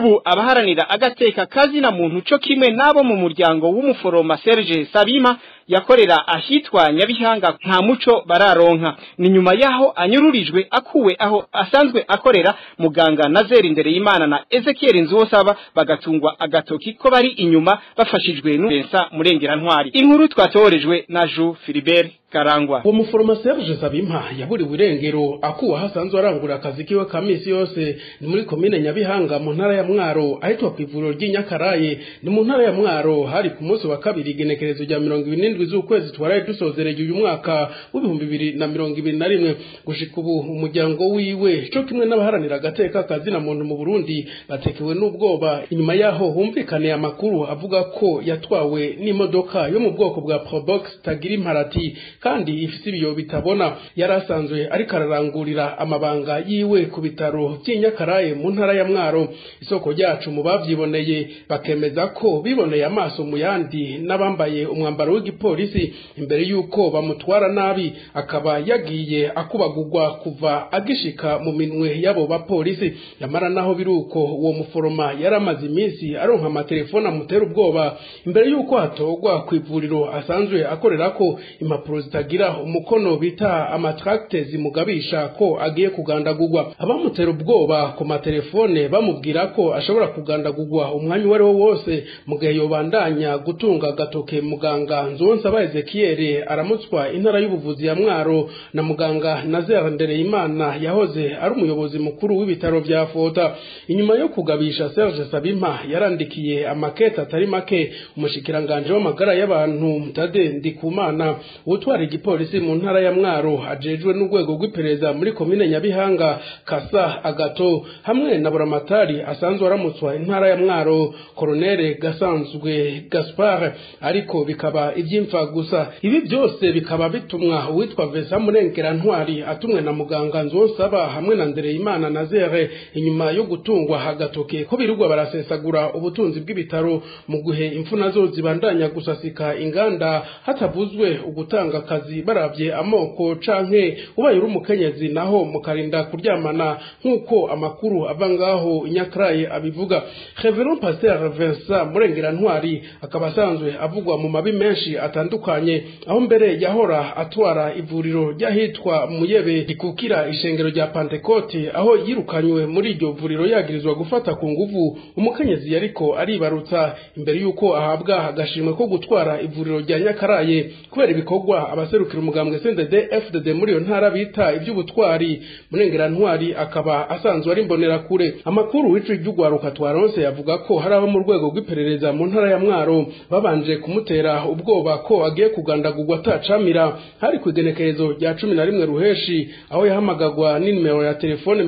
n'ubu abaharanira agateka kazi na muntu cyo kimwe nabo mu muryango w'umuforoma Serge Sabima yakorera ahitwa Nyabihanga nta muco bararonka. Ni nyuma yaho anyururijwe akuwe aho asanzwe akorera muganga Nazeri Ndereyimana na Ezekiel Nzosaba bagatungwa agatoki ko bari inyuma bafashijwe n'Urensa Murengera Ntwari. Inkuru twatorejwe na Ju Philibert Karangwa. Uwo muforoma Serge Sabima yaburiwe irengero akuwa hasanzwe arangura akazi kiwe kamisi yose ni muri komine Nyabihanga mu ntara ya Mwaro ahitwa kwivuriro ry'Inyakaraye ni mu ntara ya Mwaro hari ku munsi wa kabiri igenekerezo rya 27 z'ukwezi twaraye dusozereye uyu mwaka w'2021 gushika ubu umuryango wiwe cyo kimwe n'abaharanira agateka kazi na muntu mu Burundi batekewe n'ubwoba inyuma yaho humvikane amakuru avuga ko yatwawe n'imodoka yo mu bwoko bwa Probox tagira imparati kandi ifite ibiyo bitabona yarasanzwe ariko ararangurira amabanga yiwe ku bitaro by'Inyakaraye mu ntara ya Mwaro. Isoko ryacu mu bavyiboneye bakemeza ko biboneye amaso mu yandi n'abambaye umwambaro w'igipolisi imbere yuko bamutwara nabi akaba yagiye akubagurwa kuva agishika mu minwe yabo bapolisi. Yamara naho biruko uwo muforoma yaramaze iminsi aronka amatelefone amutera ubwoba imbere yuko hatogwa kwivuriro asanzwe akorera ko impapuro zitagira umukono bita amatracte zimugabisha ko agiye kugandagurwa. Abamutera ubwoba ku matelefone bamubwira ko ashobora kugandagurwa umwanya wari wo wose mu gihe yobandanya gutunga gatoke muganga Nzonsaba Ezekiel aramutswa intara y'ubuvuzi ya Mwaro na muganga Nazeri Ndereyimana yahoze ari umuyobozi mukuru w'ibitaro vya Fota. Inyuma yo kugabisha Serge Sabima yarandikiye amakete atari make umushikiranganje w'amagara y'abantu Tade Ndikumana utwara igipolisi mu ntara ya Mwaro ajejwe n'urwego rw'iperereza muri komine Nyabihanga Kasa Agato hamwe na buramatari asanzwe aramutswa intara ya Mwaro Colonel Gasanzwe Gaspard ariko bikaba ibyimfa gusa. Ibi byose bikaba bitumwa uwitwa Vesa Murengera Ntwari atumwe na muganga Nzosaba hamwe na Ndereyimana Nazere inyuma yo gutungwa hagatoke ko birugwa barasesagura ubutunzi bw'ibitaro mu guhe imfuna zo zibandanya gusasika inganda hatavuzwe ugutanga akazi baravye amoko canke ubaye uri umukenyezi naho mukarinda kuryamana nkuko amakuru avangaho Inyakaraye abivuga. Reverend Pasteur Vincent Murengera Ntwari akaba asanzwe avugwa mu mabi menshi atandukanye aho mbere yahora atwara ivuriro ryahitwa Muyebe rikukira ishengero rya Pentecote aho yirukanywe muri iryo vuriro yagirizwa gufata ku nguvu umukenyezi yariko aribarutsa imbere yuko ahabwa agashimwe ko gutwara ivuriro rya Nyakaraye kubera ibikorwa abaserukira umugambwe CNDD FDD muri yo ntara bita iby'ubutwari. Murengera Ntwari akaba asanzwe ari mbonera kure. Amakuru w'ico ry'ugwaruka twaronse yavuga ko hari abo mu rwego rw'iperereza mu ntara ya Mwaro babanje kumutera ubwoba ko agiye kugandagurwa atacamira hari ku igenekerezo rya 11 ruheshi aho yahamagagwa n'inimero ya telefone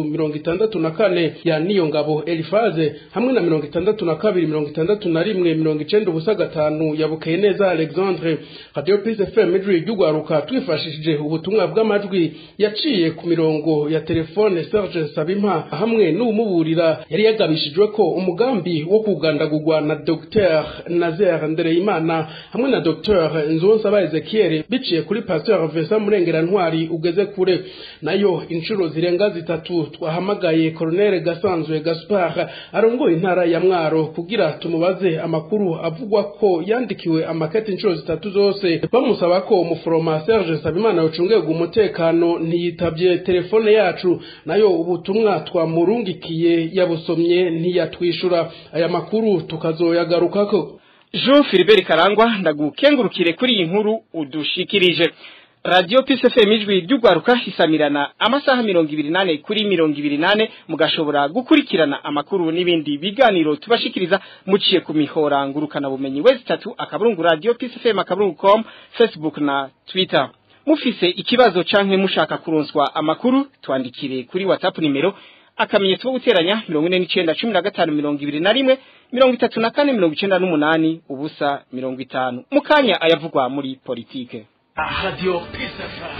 6996 ya Niyongabo Elifaze hamwe na 62 ya Bukeye neza Alexandre. Radio Peace FM ry'ugwaruka twifashishije ubutumwa bw'amajwi yaciye ku mirongo ya telefone Serge Sabima hamwe n'umuburira yari yagabishijwe ko umugambi wo kugandagurwa na Dr Nazeri Ndereyimana hamwe na Dr Nzonsaba Ezekiel biciye kuri Pasteur Vincent Murengera Ntwari ugeze kure. Nayo inshuro zirenga zitatu twahamagaye Colonel Gasanzwe Gaspard arongoye intara ya Mwaro kugira tumubaze amakuru avugwa ko yandikiwe amakete inshuro zitatu zose bamusaba ko umuforoma Serge Sabimana ucungega umutekano ntiyitavye telefone yacu. Nayo ubutumwa twamurungikiye yabusomye ntiyatwishura. Aya makuru tukazoyagarukako. Jean Philibert Karangwa ndagukengurukire kuri iyi nkuru udushikirije. Radio Peace FM ijwi ry'ugwaruka hisamirana amasaha 28 kuri 28 mugashobora gukurikirana amakuru n'ibindi biganiro tubashikiriza muciye ku mihora ngurukana bumenyi wezi 3 akaburungu Radio Peace FM akaburungu.com Facebook na Twitter. Mufise ikibazo canke mushaka kuronswa amakuru twandikire kuri WhatsApp nimero akamenyetso guteranya 491521 34 ubusa 50 mukanya ayavugwa muri politike. Radio Peace FM.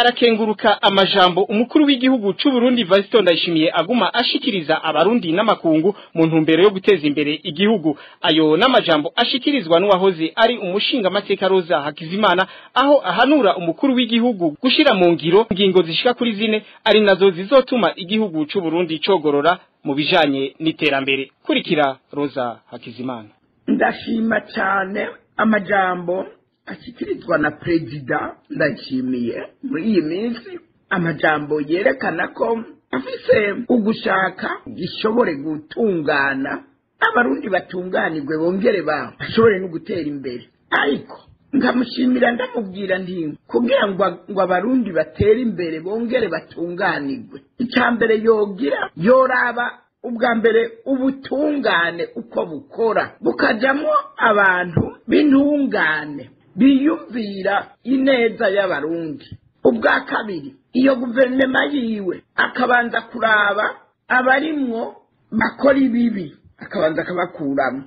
arakenguruka amajambo umukuru w'igihugu c'u Burundi Valentin Ndayishimiye aguma ashikiriza abarundi n'amakungu mu ntumbero yo guteza imbere igihugu. Ayo n'amajambo ashikirizwa n'uwahoze ari umushinga mateka Rosa Hakizimana aho ahanura umukuru w'igihugu gushira mu ngiro ingingo zishika kuri zine ari nazo zizotuma igihugu c'u Burundi cogorora mu bijanye n'iterambere. Kurikira Rosa Hakizimana. Ndashima cyane amajambo ashyikirizwa na Perezida Ndayishimiye muri iyi minsi, amajambo yerekana ko afise ugushaka gishobore gutungana abarundi batunganirwe bongere bashobore no gutera imbere. Ariko ngamushimira ndamubwira nti kugira ngo abarundi batera imbere bongere batunganirwe, icyambere yogira yoraba ubwa mbere ubutungane uko bukora bukajamo abantu b'intungane biyumvira ineza y'abarundi. Ubwa kabiri iyo guverinoma yiwe akabanza kuraba abarimwo bakora ibibi akabanza akabakuramo.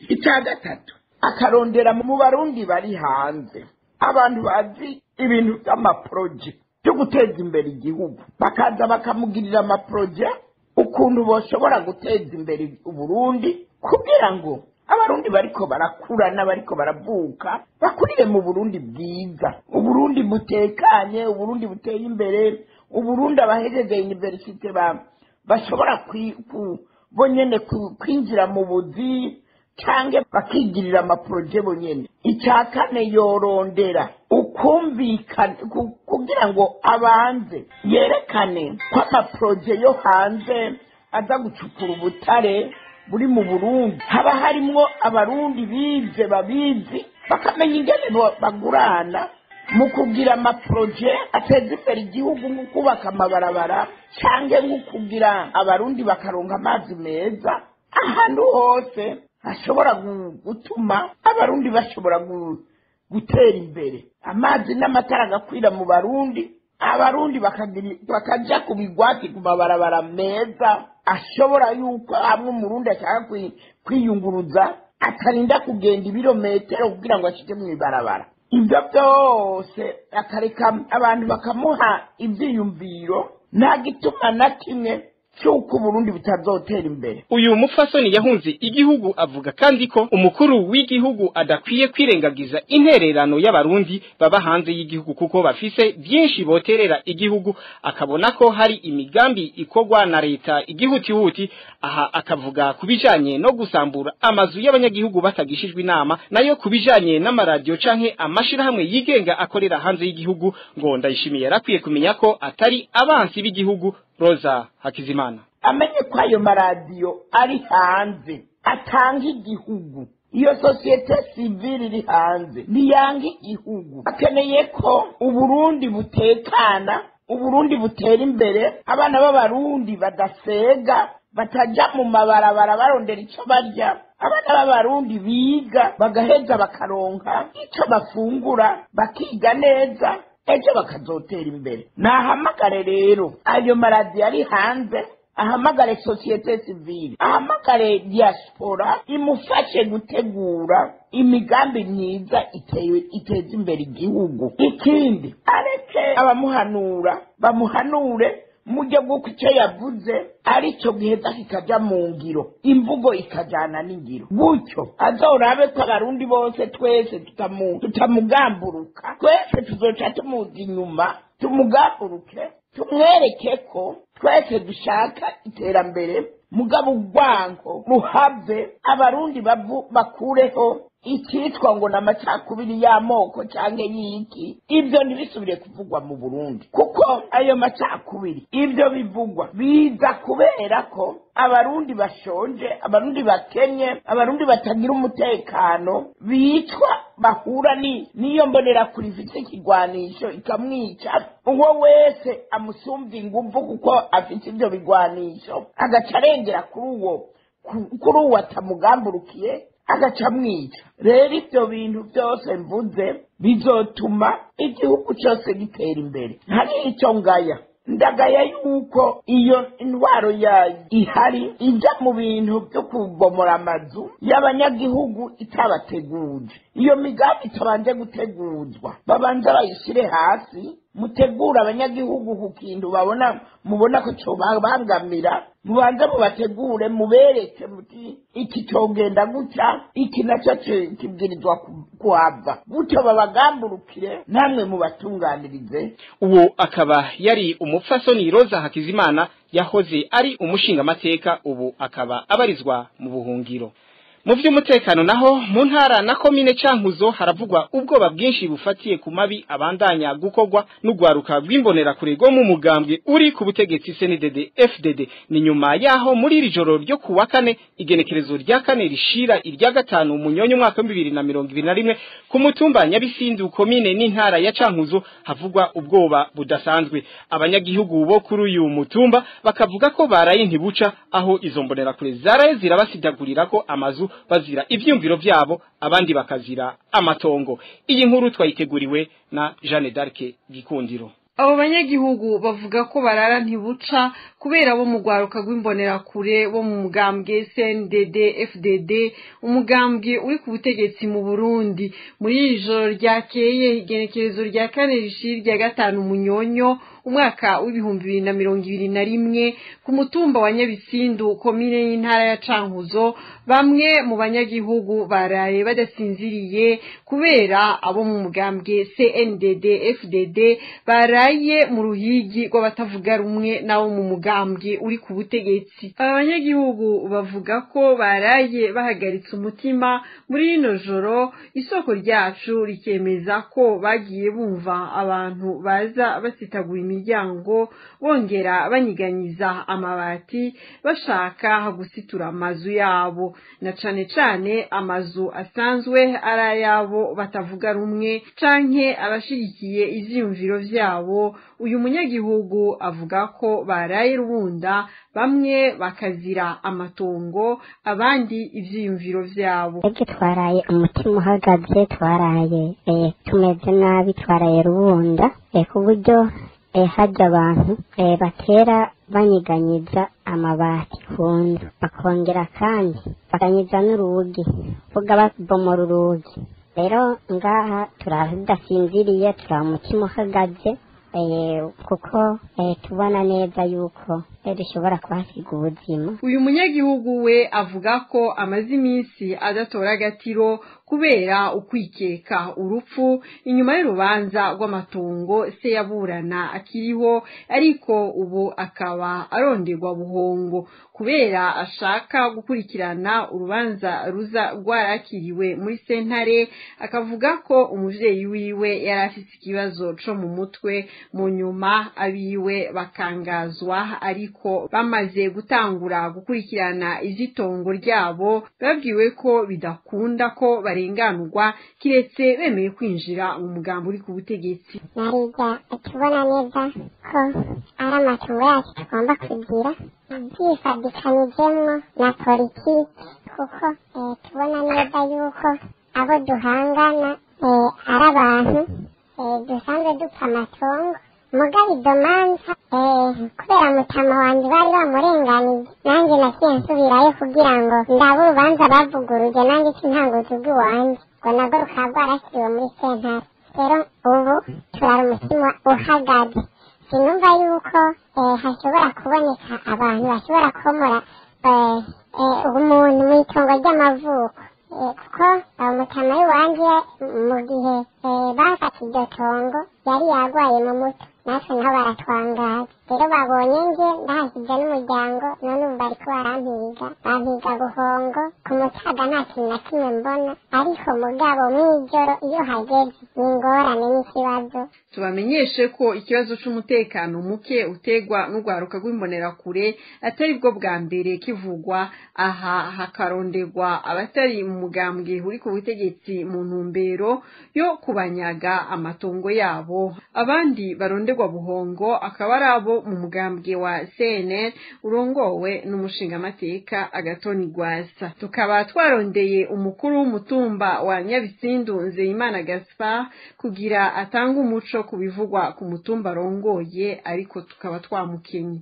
Icya gatatu akarondera mu barundi bari hanze abantu bazi ibintu by'amaproje byo guteza imbere igihugu, bakaza bakamugirira amaproje ukuntu boshobora guteza imbere Uburundi kugira ngo abarundi bariko barakura n'abariko baravuka bakurire mu Burundi bwiza, Uburundi butekanye, Uburundi buteye imbere, Uburundi abahejeje universite bashobora bonyene kwinjira mu buzi canke bakigirira amaproje bonyene. Icya kane yorondera ukumvikana kugira ngo abanze yerekane ko amaproje yo hanze aza gucukura ubutare buri mu Burundi haba harimwo abarundi bize babizi bakamenya ingene bagurana mu kugira amaproje ateza imbere igihugu nko kubaka amabarabara canke nko kugira abarundi bakaronka amazi meza. Ahantu hose hashobora gutuma abarundi bashobora gutera imbere, amazi n'amatara agakwira mu barundi, abarundi bakaja ku bigwati ku mabarabara meza ashobora yuko hamwe umurundi ashaka kwiyunguruza atarinda kugenda ibirometero kugira ngo ashike mu ibarabara. Ibyo byose akareka abantu bakamuha ivyiyumviro, nta gituma na kimwe cyuko Burundi butazotera imbere. Uyu mufasoni yahunze igihugu avuga kandi ko umukuru w'igihugu adakwiye kwirengagiza intererano y'abarundi baba hanze y'igihugu kuko bafise byinshi boterera igihugu, akabona ko hari imigambi ikogwa na leta igihutihuti. Aha akavuga kubijanye no gusambura amazu y'abanyagihugu batagishijwe inama, nayo kubijanye n'amaradio canke amashirahamwe yigenga akorera hanze y'igihugu ngo Ndayishimiye yarakwiye kumenya ko atari abansi b'igihugu. Rosa Hakizimana amenye ko ayo maradiyo ari hanze atanga igihugu, iyo sosiyete sivile iri hanze ntiyanga igihugu. Akeneye ko Uburundi butekana, Uburundi butera imbere, abana b'abarundi badasega bataja mu mabarabara barondera icyo barya, abana b'abarundi biga bagaheza bakaronka icyo bafungura bakiga neza ejo bakazotera imbere. Nahamagare rero ayo maradiyo ari hanze, ahamagare sosiyete sivile, ahamagare diaspora imufashe gutegura imigambi myiza iteza imbere igihugu. Ikindi areke abamuhanura bamuhanure mujye bw'uko icyo yavuze ari cyo giheza kikaja mu ngiro, imvugo ikajana n'ingiro, gutyo azorabe ko abarundi bose twese tutamugamburuka, twese tuzoca tumuzi inyuma tumugamburuke, tumwereke ko twese dushaka iterambere, mugabo urwango ruhave, abarundi bakureho icyitwa ngo n'amacakubiri y'amoko cyangwa y'iki. Ibyo ntibisubire kuvugwa mu Burundi kuko ayo macakubiri ibyo bivugwa biza kubera ko abarundi bashonje, abarundi bakenye, abarundi batagira umutekano, bicwa bahura niyo mbonera kuri ifite ikigwanisho ikamwica, uwo wese amusumva ingufu kuko afite ibyo bigwanisho agaca arengera kuri uwo atamugamburukiye agaca mwica. Rero ibyo bintu byose mvuze bizotuma igihugu cyose gitera imbere. Hari icyo ngaya ndagaya yuko iyo indwaro yayo ihari ijya mu bintu byo kubomora amazu y'abanyagihugu itabateguje. Iyo migambi itabanje gutegurwa babanza bayishyire hasi, mutegura abanyagihugu ku kintu mubona ko cobangamira, mubanza mubategure, mubereke muti iki cogenda gutya, iki nacyo kibwirizwa kuhava, gutyo babagamburukire namwe mubatunganirize. Uwo akaba yari umupfasoni Roza Hakizimana yahoze ari umushingamateka, ubu akaba abarizwa mu buhungiro. Mu by'umutekano naho mu ntara na komine Cankuzo haravugwa ubwoba bwinshi bufatiye ku mabi abandanya gukogwa n'ugwaruka rw'imbonera kurego mu mugambwe uri ku butegetsi CNDD FDD. Ni nyuma yaho muri iri joro ryo kuwa kane igenekerezo rya kane rishira irya gatanu Munyonyo mwaka 2021 ku mutumba Nyabisindu komine n'intara ya Cankuzo havugwa ubwoba budasanzwe. Abanyagihugu bo kuri uyu mutumba bakavuga ko baraye ntibuca aho izo mbonera kure zaraye zirabasidagurira ko amazu bazira ivyumviro vyabo, abandi bakazira amatongo. Iyi nkuru twayiteguriwe na Jeanne d'Arc Gikundiro. Abo banyagihugu bavuga ko barara ntibuca kubera bo mugwaruka rw'imbonera kure bo mu mugambwe CNDD FDD, umugambwe uri ku butegetsi mu Burundi. Muri ijoro ryakeye igenekerezo rya kane rishira rya gatanu Munyonyo umwaka w'2021 ku mutumba wa Nyabisindu komine y'intara ya Cankuzo, bamwe mu banyagihugu baraye badasinziriye kubera abo mu mugambwe CNDD FDD baraye mu ruhigi rw'abatavuga rumwe nabo mu mugambwe uri ku butegetsi. Abanyagihugu bavuga ko baraye bahagaritse umutima muri ino joro. Isoko ryacu rikemeza ko bagiye bumva abantu baza basitagura imiryango bongera banyiganyiza amabati bashaka gusitura amazu yabo, na cane cane amazu asanzwe ari yabo batavuga rumwe canke abashigikiye ivyumviro vyabo. Uyu munyagihugu avuga ko baraye rubunda, bamwe bakazira amatongo, abandi ivyumviro vyabo. Ege twaraye umutima uhagaze, twaraye tumeze nabi, twaraye rubunda ku buryo haja abantu batera banyiganyiza amabati kunzu, bakongera kandi bakanyiza n'urugi, vuga babomora urugi. Rero ngaha turadasinziriye, umutima uhagaze kuko tubona neza yuko dushobora kuhasiga ubuzima. Uyu munyagihugu we avuga ko amaze iminsi adatora agatiro kubera ukwikeka urupfu inyuma y'urubanza rw'amatongo se yaburana akiriho, ariko ubu akaba aronderwa buhongo kubera ashaka gukurikirana urubanza ruza rwarakiriwe muri sentare. Akavuga ko umuvyeyi wiwe yari afise ikibazo co mu mutwe, mu nyuma abiwe bakangazwa, ariko bamaze gutangura gukurikirana izitongo ryabo babwiwe ko bidakunda ko barenganurwa kiretse bemeye kwinjira mu mugambo uri ku butegetsi. Narija tubona neza ko ari amatungo yacu tugomba kugira byifadikanijemwo na politiki, kuko tubona neza yuko abo duhangana ari abantu dusanzwe dupfa amatongo. Mugabe idomanza kubera mutama wanjye bari bamurenganije, nanjye naciye nsubirayo kugira ngo ndabe urubanza bavuguruje nanjye sintanguza ubw'iwanjye ngo nabwo rukaba rwarashyiriwe muri sentare. Rero ubu turara umutima uhagaze, sinumva yuko hashobora kuboneka abantu bashobora komora umuntu mu itongo ry'amavuko, kuko umutama w'iwanjye mu gihe bafata iryo tongo yari yagwaye mu mutwe, natwe naho baratwangaza. Rero babonye nje ndahashyize n'umuryango, none ubu bariko barampiga, bampiga buhongo, ku mutaga nta kintu na kimwe mbona, ariko mugabo mw'ijoro iyo hageze ni ingorane n'ikibazo. Tubamenyeshe ko ikibazo c'umutekano muke utegwa n'urwaruka rw'imbonerakure atari bwo bwa mbere kivugwa. Aha hakaronderwa abatari mu mugambwe uri ku butegetsi mu ntumbero yo kubanyaga amatongo yabo, abandi baronde ngenderwa buhongo akaba ari abo mu mugambwe wa CNL urongowe n'umushingamateka Agatoni Rwasa. Tukaba twarondeye umukuru w'umutumba wa Nyabisindu Nzeyimana Gaspard kugira atanga umuco kubivugwa ku mutumba arongoye, ariko tukaba twamukenye.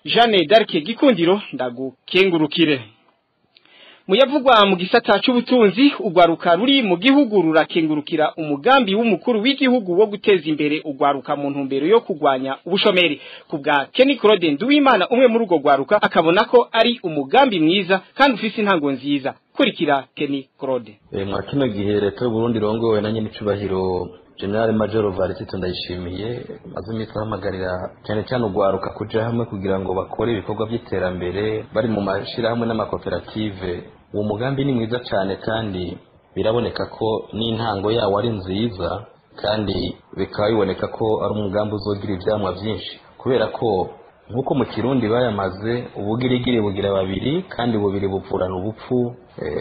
Jeanne d'Arc Gikundiro ndagukengurukire. Muyavugwa mu gisata c'ubutunzi, ugwaruka ruri mu gihugu rurakengurukira umugambi w'umukuru w'igihugu wo guteza imbere ugwaruka mu ntumbero yo kugwanya ubushomeri. Kubwa Kenny Claude Nduwimana, umwe muri ugo gwaruka, akabona ko ari umugambi mwiza kandi ufise intango nziza. Kurikira Kenny Claude. Mwa kino gihe leta y'u Burundi rongowe na nyenicubahiro General Major Varisito Ndayishimiye maze iminsi ahamagarira cyane cyane ugwaruka kuja hamwe kugira ngo bakore ibikorwa by'iterambere bari mu mashirahamwe n'amakoperative. Uwo mugambi ni mwiza cyane kandi biraboneka ko n'intango yawo ari nziza, kandi bikaba biboneka ko ari umugambi uzogira ivyamwa byinshi, kubera ko nkuko mu Kirundi bayamaze ubugirigiri bugira babiri kandi bubiri buvurana ubupfu.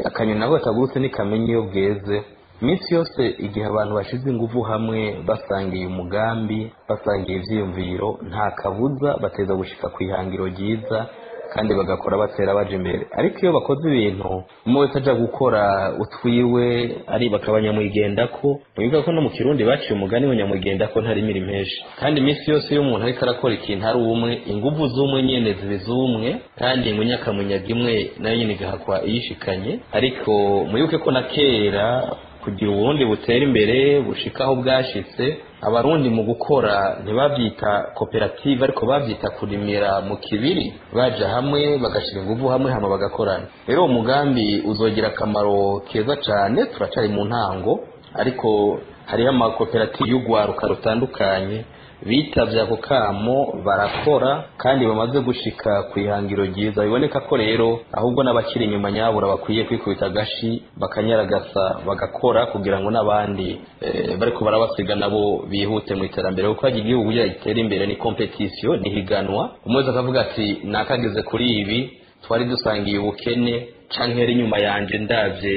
Akanyoni nabo katagurutse nikamenya iyo bweze. Iminsi yose igihe abantu bashize ingufu hamwe basangiye umugambi, basangiye ivyiyumviro, nta kabuza bateza gushika kwihangiro ryiza kandi bagakora batera baje imbere. Ariko iyo bakoze ibintu umwe wese aja gukora utwiwe ari bakabanyamwigendako, bivuga ko no mu Kirundi baciye umugani w'anyamwigendako ntari imirimo menshi. Kandi iminsi yose iyo umuntu ariko arakora ikintu ari umwe, ingufu z'umwe nyene zibizumwe, kandi ingunyakamunyaga imwe nayo nyene igahakwa iyishikanye. Ariko muyuke ko na kera kugira uburundi butera imbere bushikaho bwashitse, abarundi mu gukora ntibavyita koperative ariko bavyita kurimira mu kibiri, baja hamwe bagashira ingufu hamwe hama bagakorana. Rero umugambi uzogira akamaro keza cane, turacari mu ntango, ariko hariho amakoperative y'ugwaruka rutandukanye bitavye ako kamo barakora kandi bamaze gushika kwihangiro ryiza. Biboneka ko rero ahubwo n'abakiri inyuma nyabura bakwiye kwikubita agashi bakanyaragasa bagakora kugira ngo n'abandi bariko barabasiga nabo bihute mu iterambere, kuko igihugu gitera imbere ni competition, ni higanwa. Umwezi akavuga ati nakageze kuri ibi, twari dusangiye ubukene canke ari nyuma yanje ndavye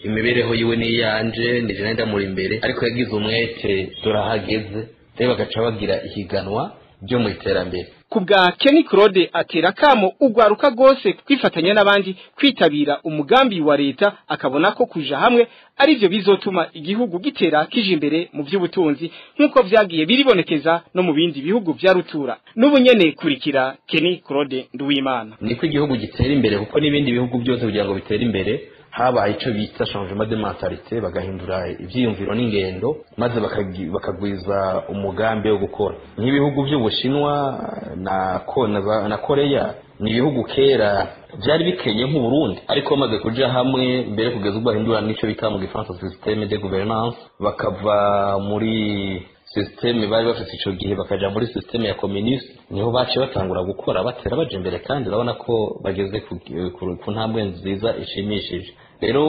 imibereho yiwe ni yanje nije nenda muri imbere, ariko yagize umwete turahageze, reba gaca bagira ihiganwa byo mu iterambere. Kubwa Kenny Claude atera kamo ugwaruka gose kwifatanya n'abandi kwitabira umugambi wa leta, akabona ko kuja hamwe ari byo bizotuma igihugu gitera kije imbere mu by'ubutunzi nkuko vyagiye biribonekeza no mu bindi bihugu vya rutura. N'ubunyene kurikira Kenny Claude Nduwimana. Niko igihugu gitera imbere kuko n'ibindi bihugu byose kugira ngo bitera imbere haba ico bita changement de mentalité, bagahindura ivyiyumviro n'ingendo maze bakagwiza umugambi wo gukora. Nk'ibihugu by'Ubushinwa na Korea ni ibihugu kera byari bikenye nk'u Burundi, ariko bamaze kuja hamwe mbere kugeza ubwo bahindura n'ico bita mu Gifaransa système de gouvernance, bakava muri système bari bafite ico gihe bakaja muri système ya communiste, niho bace batangura gukora batera baje imbere, kandi urabona ko bageze ku ntambwe nziza ishimishije. Rero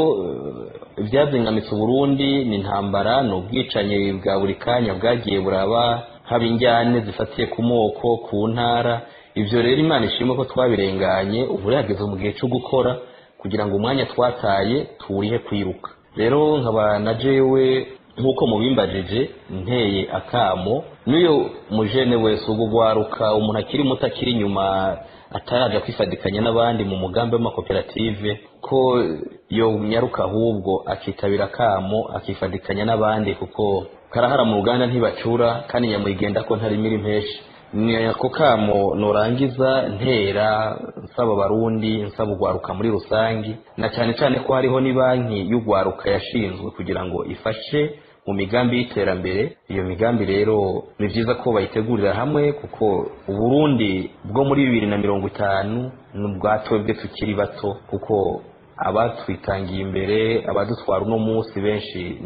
ibyazingamitse Burundi ni intambara, no bwicanye bwa buri kanya bwagiye buraba, haba injyane zifatiye ku moko, ku ntara. Ivyo rero Imana ishimwe ko twabirenganye, ubu yageze mu gihe cyo gukora kugira ngo umwanya twataye tuwurihe kwiruka. Rero nkaba na jewe nkuko mubimbajije nteye akamo niyo mujene wese ugugwaruka, umuntu akiri muto akiri nyuma ataraja kwifadikanya n'abandi mu mugambi w'amakoperative, ko yo nyaruka ahubwo akitabira akamo akifadikanya n'abandi, kuko karahara mu Uganda ntibacura kandi nyamwigenda ko ntari miri mpeshi. Ni ako kamo norangiza ntera nsaba Barundi, nsaba ugwaruka muri rusangi, na cyane cyane ko hariho ni banki y'ugwaruka yashinzwe kugira ngo ifashe mu migambi y'iterambere. Iyo migambi rero ni byiza ko bayitegurira hamwe, kuko Uburundi bwo muri 2050 n'ubwatwebwe tukiri bato, kuko abatwitangiye imbere abadutwara uno munsi benshi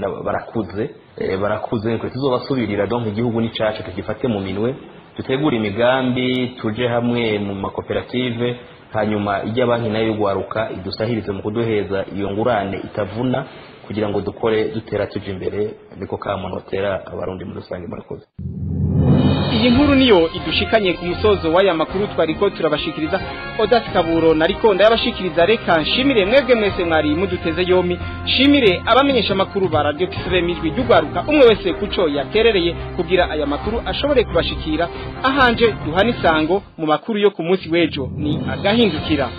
barakuze ko tuzobasubirira. Donc igihugu ni cacu, tukifate mu minwe, dutegura imigambi, tuje hamwe mu makoperative, hanyuma ijya banki nayo y'ugwaruka idusahirize mu kuduheza iyo ngurane itavuna, kugira ngo dukore dutera tuje imbere. Niko kamuntu batera Abarundi muri rusange. Murakoze. iyi nkuru niyo idushikanye ku musozo w'aya makuru twariko turabashikiriza. Odas Kaburo nariko ndayabashikiriza, reka nshimire mwebwe mwese mwari muduteze yomi, shimire abamenyesha makuru ba Radio PSFM ijwi ry'ugwaruka, umwe wese kuco yaterereye kugira aya makuru ashobore kubashikira. Ahanje duhana isango mu makuru yo ku munsi w'ejo ni agahindukira.